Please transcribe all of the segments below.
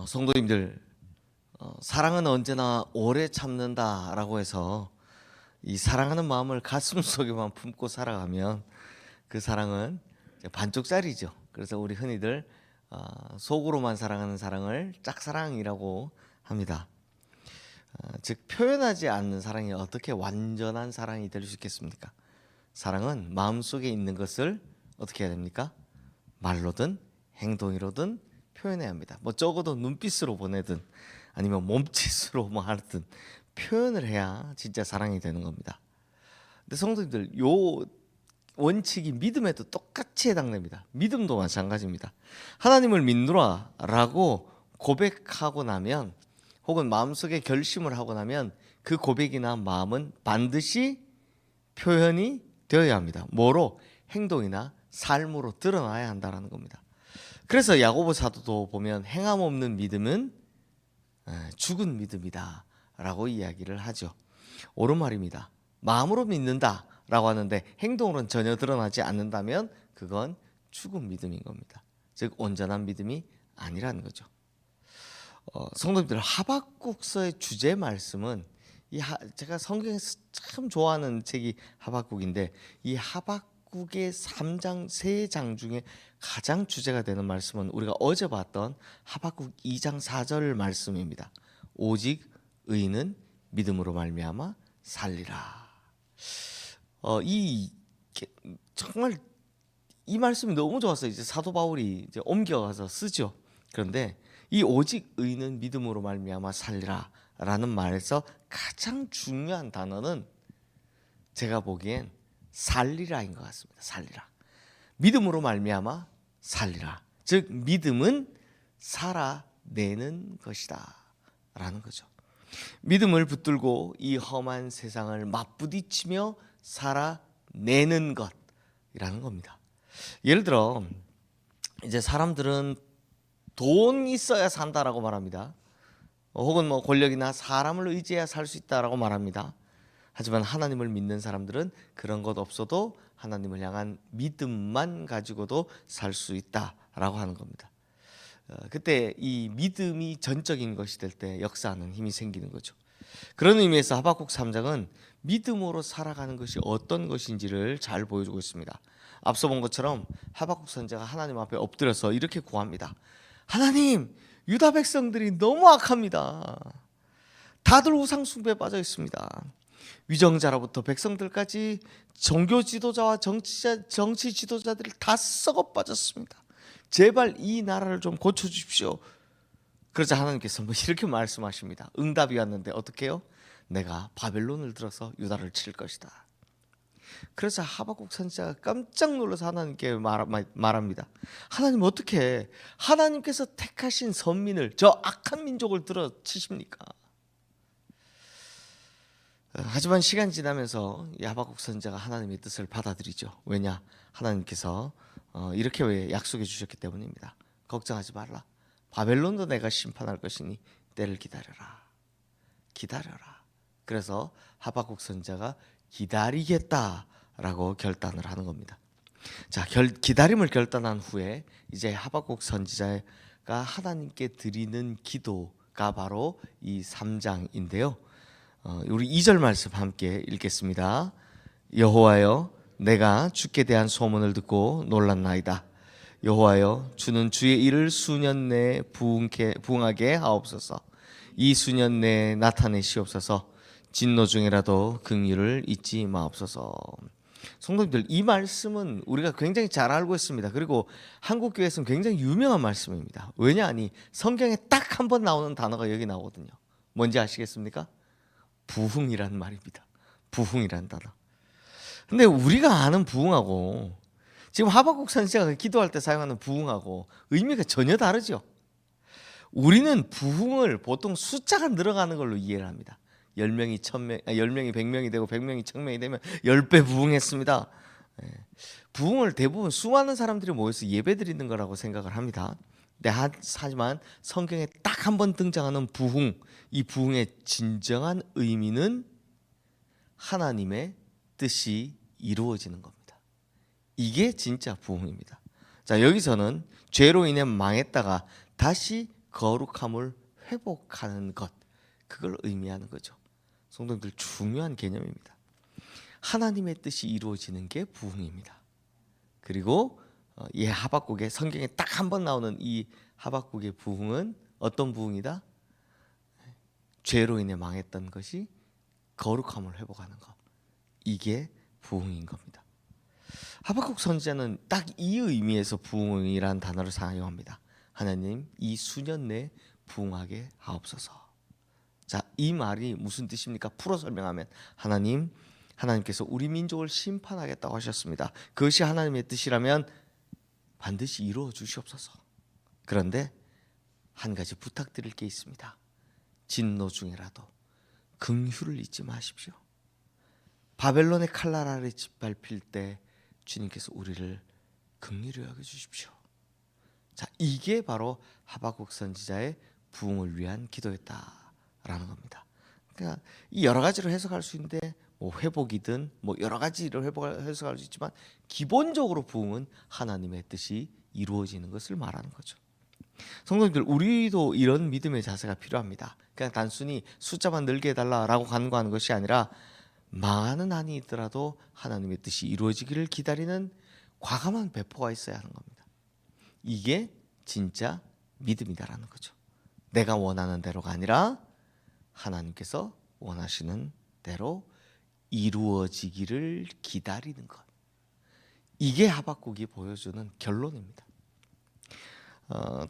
성도님들, 사랑은 언제나 오래 참는다라고 해서 이 사랑하는 마음을 가슴속에만 품고 살아가면 그 사랑은 이제 반쪽짜리죠. 그래서 우리 흔히들 속으로만 사랑하는 사랑을 짝사랑이라고 합니다. 즉 표현하지 않는 사랑이 어떻게 완전한 사랑이 될 수 있겠습니까? 사랑은 마음속에 있는 것을 어떻게 해야 됩니까? 말로든 행동으로든 표현해야 합니다. 뭐 적어도 눈빛으로 보내든 아니면 몸짓으로 뭐 하든 표현을 해야 진짜 사랑이 되는 겁니다. 근데 성도님들, 요 원칙이 믿음에도 똑같이 해당됩니다. 믿음도 마찬가지입니다. 하나님을 믿노라라고 고백하고 나면, 혹은 마음속에 결심을 하고 나면 그 고백이나 마음은 반드시 표현이 되어야 합니다. 뭐로? 행동이나 삶으로 드러나야 한다는 겁니다. 그래서 야고보 사도도 보면 행함 없는 믿음은 죽은 믿음이다 라고 이야기를 하죠. 옳은 말입니다. 마음으로 믿는다 라고 하는데 행동으로는 전혀 드러나지 않는다면 그건 죽은 믿음인 겁니다. 즉 온전한 믿음이 아니라는 거죠. 성도님들, 하박국서의 주제 말씀은 제가 성경에서 참 좋아하는 책이 하박국인데, 이 하박국의 3장 3장 중에 가장 주제가 되는 말씀은 우리가 어제 봤던 하박국 2장 4절 말씀입니다. 오직 의인은 믿음으로 말미암아 살리라. 정말 이 말씀이 너무 좋았어요. 이제 사도 바울이 이제 옮겨가서 쓰죠. 그런데 이 오직 의인은 믿음으로 말미암아 살리라라는 말에서 가장 중요한 단어는 제가 보기엔 살리라인 것 같습니다. 살리라. 믿음으로 말미암아 살리라. 즉 믿음은 살아내는 것이다 라는 거죠. 믿음을 붙들고 이 험한 세상을 맞부딪히며 살아내는 것이라는 겁니다. 예를 들어 이제 사람들은 돈 있어야 산다라고 말합니다. 혹은 뭐 권력이나 사람을 의지해야 살 수 있다라고 말합니다. 하지만 하나님을 믿는 사람들은 그런 것 없어도 하나님을 향한 믿음만 가지고도 살 수 있다라고 하는 겁니다. 그때 이 믿음이 전적인 것이 될 때 역사하는 힘이 생기는 거죠. 그런 의미에서 하박국 3장은 믿음으로 살아가는 것이 어떤 것인지를 잘 보여주고 있습니다. 앞서 본 것처럼 하박국 선지자가 하나님 앞에 엎드려서 이렇게 구합니다. 하나님, 유다 백성들이 너무 악합니다. 다들 우상 숭배에 빠져 있습니다. 위정자로부터 백성들까지 종교 지도자와 정치 지도자들이 다 썩어 빠졌습니다. 제발 이 나라를 좀 고쳐 주십시오. 그러자 하나님께서 뭐 이렇게 말씀하십니다. 응답이 왔는데 어떻게 해요? 내가 바벨론을 들어서 유다를 칠 것이다. 그래서 하박국 선지자가 깜짝 놀라서 하나님께 말합니다. 하나님, 어떻게 하나님께서 택하신 선민을, 저 악한 민족을 들어 치십니까? 하지만 시간이 지나면서 하박국 선지자가 하나님의 뜻을 받아들이죠. 왜냐? 하나님께서 이렇게 왜 약속해 주셨기 때문입니다. 걱정하지 말라. 바벨론도 내가 심판할 것이니 때를 기다려라. 기다려라. 그래서 하박국 선지자가 기다리겠다라고 결단을 하는 겁니다. 자, 기다림을 결단한 후에 이제 하박국 선지자가 하나님께 드리는 기도가 바로 이 3장인데요. 우리 2절 말씀 함께 읽겠습니다. 여호와여, 내가 주께 대한 소문을 듣고 놀랐나이다. 여호와여, 주는 주의 일을 수년 내에 부응하게 하옵소서. 이 수년 내에 나타내시옵소서. 진노 중에라도 긍휼을 잊지 마옵소서. 성도님들, 이 말씀은 우리가 굉장히 잘 알고 있습니다. 그리고 한국 교회에서는 굉장히 유명한 말씀입니다. 왜냐하니 성경에 딱 한 번 나오는 단어가 여기 나오거든요. 뭔지 아시겠습니까? 부흥이란 말입니다. 부흥이란 단어. 근데 우리가 아는 부흥하고 지금 하박국 선지자가 기도할 때 사용하는 부흥하고 의미가 전혀 다르죠. 우리는 부흥을 보통 숫자가 늘어가는 걸로 이해를 합니다. 10명이 100명이 되고 100명이 1000명이 되면 10배 부흥했습니다. 부흥을 대부분 수많은 사람들이 모여서 예배드리는 거라고 생각을 합니다. 하지만 성경에 딱 한 번 등장하는 부흥, 이 부흥의 진정한 의미는 하나님의 뜻이 이루어지는 겁니다. 이게 진짜 부흥입니다. 자, 여기서는 죄로 인해 망했다가 다시 거룩함을 회복하는 것, 그걸 의미하는 거죠. 성도님들, 중요한 개념입니다. 하나님의 뜻이 이루어지는 게 부흥입니다. 그리고 이 하박국의 성경에 딱 한 번 나오는 이 하박국의 부흥은 어떤 부흥이다? 죄로 인해 망했던 것이 거룩함을 회복하는 것, 이게 부흥인 겁니다. 하박국 선지자는 딱 이 의미에서 부흥이라는 단어를 사용합니다. 하나님, 이 수년 내에 부흥하게 하옵소서. 자, 이 말이 무슨 뜻입니까? 풀어 설명하면 하나님께서 우리 민족을 심판하겠다고 하셨습니다. 그것이 하나님의 뜻이라면 반드시 이루어 주시옵소서. 그런데 한 가지 부탁드릴 게 있습니다. 진노 중이라도 긍휼을 잊지 마십시오. 바벨론의 칼날 아래 짓밟힐 때 주님께서 우리를 긍휼히 여겨 주십시오. 자, 이게 바로 하박국 선지자의 부흥을 위한 기도였다라는 겁니다. 그러니까 이 여러 가지로 해석할 수 있는데 회복이든 여러 가지로 해석할 수 있지만 기본적으로 부흥은 하나님의 뜻이 이루어지는 것을 말하는 거죠. 성도님들, 우리도 이런 믿음의 자세가 필요합니다. 그냥 단순히 숫자만 늘게 해달라라고 간구하는 것이 아니라 많은 한이 있더라도 하나님의 뜻이 이루어지기를 기다리는 과감한 배포가 있어야 하는 겁니다. 이게 진짜 믿음이다라는 거죠. 내가 원하는 대로가 아니라 하나님께서 원하시는 대로 이루어지기를 기다리는 것, 이게 하박국이 보여주는 결론입니다.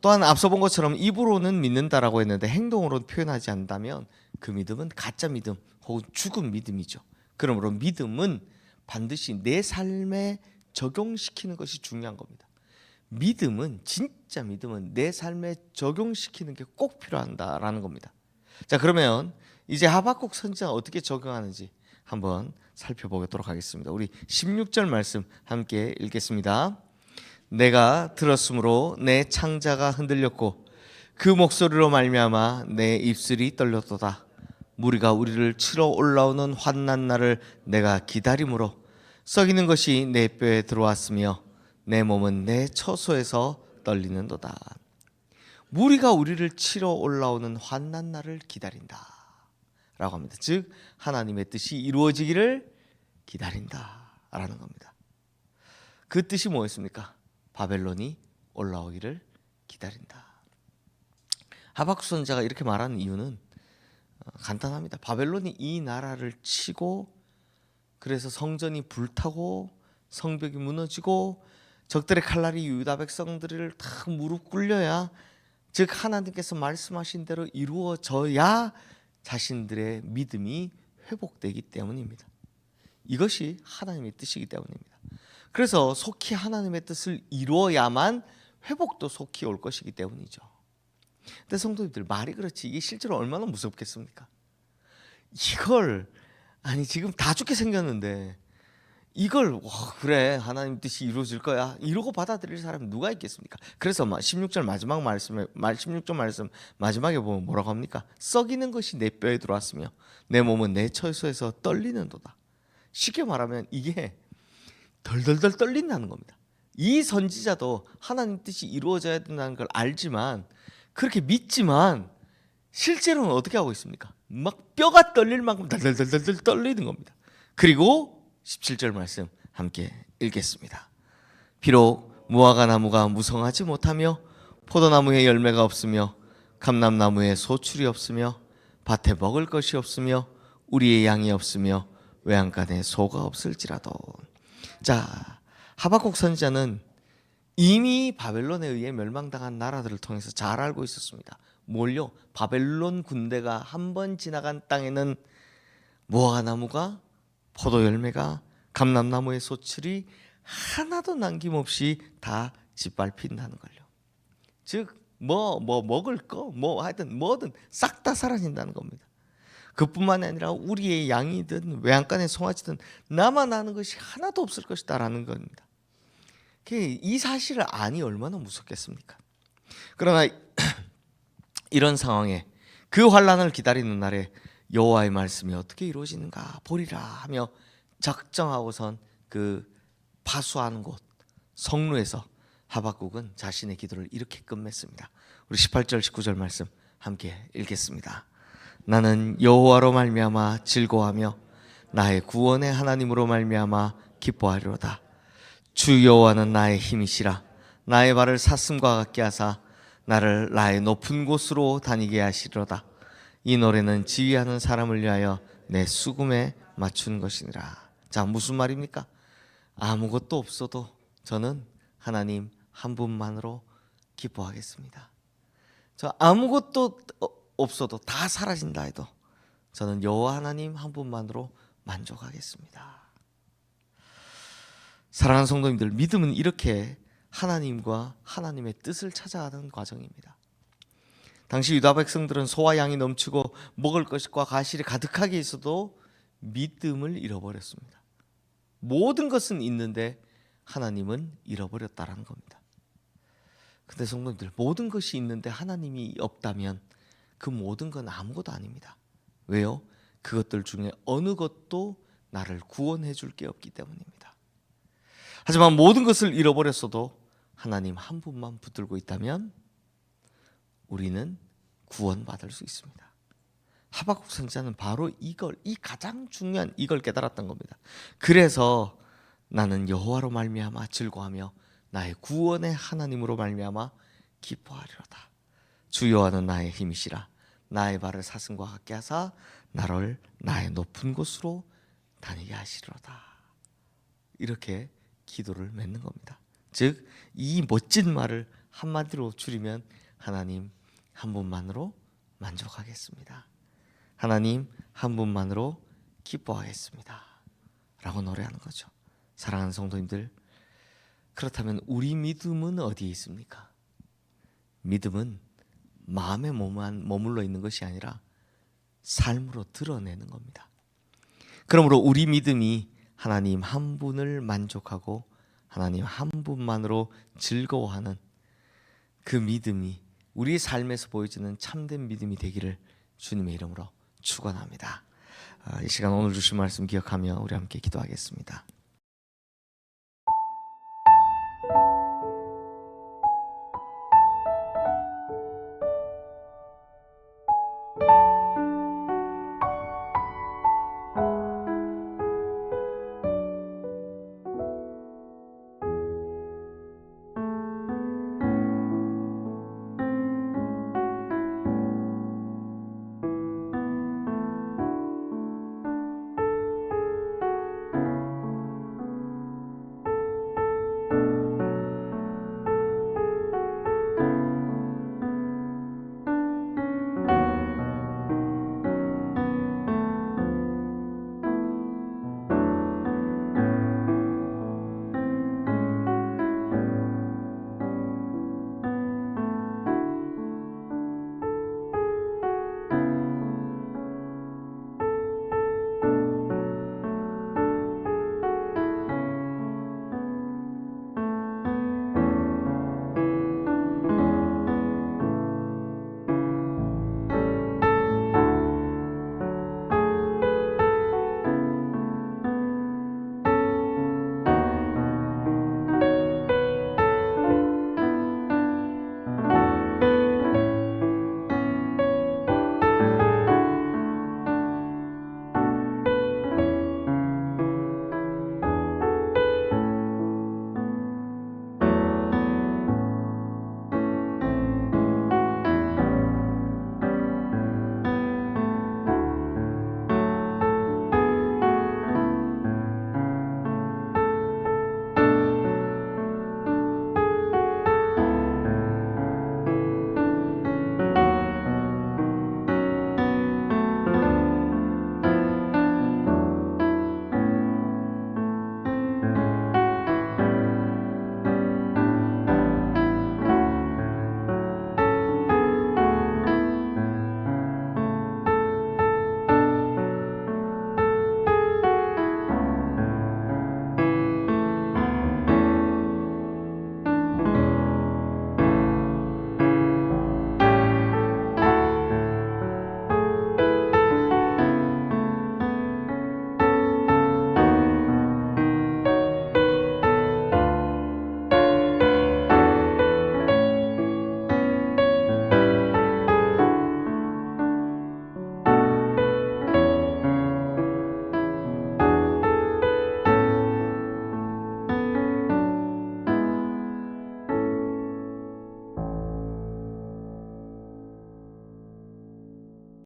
또한 앞서 본 것처럼 입으로는 믿는다라고 했는데 행동으로 표현하지 않는다면 그 믿음은 가짜 믿음 혹은 죽은 믿음이죠. 그러므로 믿음은 반드시 내 삶에 적용시키는 것이 중요한 겁니다. 진짜 믿음은 내 삶에 적용시키는 게 꼭 필요한다라는 겁니다. 자, 그러면 이제 하박국 선지자가 어떻게 적용하는지 한번 살펴보도록 하겠습니다. 우리 16절 말씀 함께 읽겠습니다. 내가 들었으므로 내 창자가 흔들렸고 그 목소리로 말미암아 내 입술이 떨렸도다. 무리가 우리를 치러 올라오는 환난 날을 내가 기다림으로 썩이는 것이 내 뼈에 들어왔으며 내 몸은 내 처소에서 떨리는도다. 무리가 우리를 치러 올라오는 환난 날을 기다린다 라고 합니다. 즉 하나님의 뜻이 이루어지기를 기다린다라는 겁니다. 그 뜻이 뭐였습니까? 바벨론이 올라오기를 기다린다. 하박국 선지자가 이렇게 말하는 이유는 간단합니다. 바벨론이 이 나라를 치고 그래서 성전이 불타고 성벽이 무너지고 적들의 칼날이 유다 백성들을 다 무릎 꿇려야, 즉 하나님께서 말씀하신 대로 이루어져야 자신들의 믿음이 회복되기 때문입니다. 이것이 하나님의 뜻이기 때문입니다. 그래서 속히 하나님의 뜻을 이루어야만 회복도 속히 올 것이기 때문이죠. 근데 성도님들, 말이 그렇지 이게 실제로 얼마나 무섭겠습니까? 이걸 지금 다 죽게 생겼는데 이걸 그래 하나님 뜻이 이루어질 거야 이러고 받아들일 사람이 누가 있겠습니까? 그래서 16절 말씀 마지막에 보면 뭐라고 합니까? 썩이는 것이 내 뼈에 들어왔으며 내 몸은 내 처소에서 떨리는도다. 쉽게 말하면 이게 덜덜덜 떨린다는 겁니다. 이 선지자도 하나님 뜻이 이루어져야 된다는 걸 알지만, 그렇게 믿지만 실제로는 어떻게 하고 있습니까? 막 뼈가 떨릴 만큼 덜덜덜 떨리는 겁니다. 그리고 17절 말씀 함께 읽겠습니다. 비록 무화과 나무가 무성하지 못하며 포도나무에 열매가 없으며 감람나무에 소출이 없으며 밭에 먹을 것이 없으며 우리의 양이 없으며 외양간에 소가 없을지라도. 자, 하박국 선지자는 이미 바벨론에 의해 멸망당한 나라들을 통해서 잘 알고 있었습니다. 뭘요? 바벨론 군대가 한 번 지나간 땅에는 무화과나무가, 포도 열매가, 감람나무의 소출이 하나도 남김없이 다 짓밟힌다는 걸요. 즉 먹을 거 하여튼 뭐든 싹 다 사라진다는 겁니다. 그뿐만이 아니라 우리의 양이든 외양간의 송아지든 남아나는 것이 하나도 없을 것이다라는 겁니다. 이 사실을 아니 얼마나 무섭겠습니까? 그러나 이런 상황에 그 환난을 기다리는 날에 여호와의 말씀이 어떻게 이루어지는가 보리라 하며 작정하고선 그 파수하는 곳 성루에서 하박국은 자신의 기도를 이렇게 끝맺습니다. 우리 18절 19절 말씀 함께 읽겠습니다. 나는 여호와로 말미암아 즐거워하며 나의 구원의 하나님으로 말미암아 기뻐하리로다. 주 여호와는 나의 힘이시라. 나의 발을 사슴과 같게 하사 나를 나의 높은 곳으로 다니게 하시리로다. 이 노래는 지휘하는 사람을 위하여 내 수금에 맞춘 것이니라. 자, 무슨 말입니까? 아무것도 없어도 저는 하나님 한 분만으로 기뻐하겠습니다. 저 아무것도 없어도 다 사라진다 해도 저는 여호와 하나님 한 분만으로 만족하겠습니다. 사랑하는 성도님들, 믿음은 이렇게 하나님과 하나님의 뜻을 찾아가는 과정입니다. 당시 유다 백성들은 소와 양이 넘치고 먹을 것과 과실이 가득하게 있어도 믿음을 잃어버렸습니다. 모든 것은 있는데 하나님은 잃어버렸다라는 겁니다. 근데 성도님들, 모든 것이 있는데 하나님이 없다면 그 모든 건 아무것도 아닙니다. 왜요? 그것들 중에 어느 것도 나를 구원해 줄 게 없기 때문입니다. 하지만 모든 것을 잃어버렸어도 하나님 한 분만 붙들고 있다면 우리는 구원받을 수 있습니다. 하박국 선지자는 바로 이 가장 중요한 이걸 깨달았던 겁니다. 그래서 나는 여호와로 말미암아 즐거워하며 나의 구원의 하나님으로 말미암아 기뻐하리로다. 주 여호와는 나의 힘이시라. 나의 발을 사슴과 같게 하사 나를 나의 높은 곳으로 다니게 하시리로다. 이렇게 기도를 맺는 겁니다. 즉, 이 멋진 말을 한마디로 줄이면 하나님 한 분만으로 만족하겠습니다. 하나님 한 분만으로 기뻐하겠습니다 라고 노래하는 거죠. 사랑하는 성도님들, 그렇다면 우리 믿음은 어디에 있습니까? 믿음은 마음에 머물러 있는 것이 아니라 삶으로 드러내는 겁니다. 그러므로 우리 믿음이 하나님 한 분을 만족하고 하나님 한 분만으로 즐거워하는 그 믿음이 우리 삶에서 보여지는 참된 믿음이 되기를 주님의 이름으로 축원합니다. 이 시간 오늘 주신 말씀 기억하며 우리 함께 기도하겠습니다.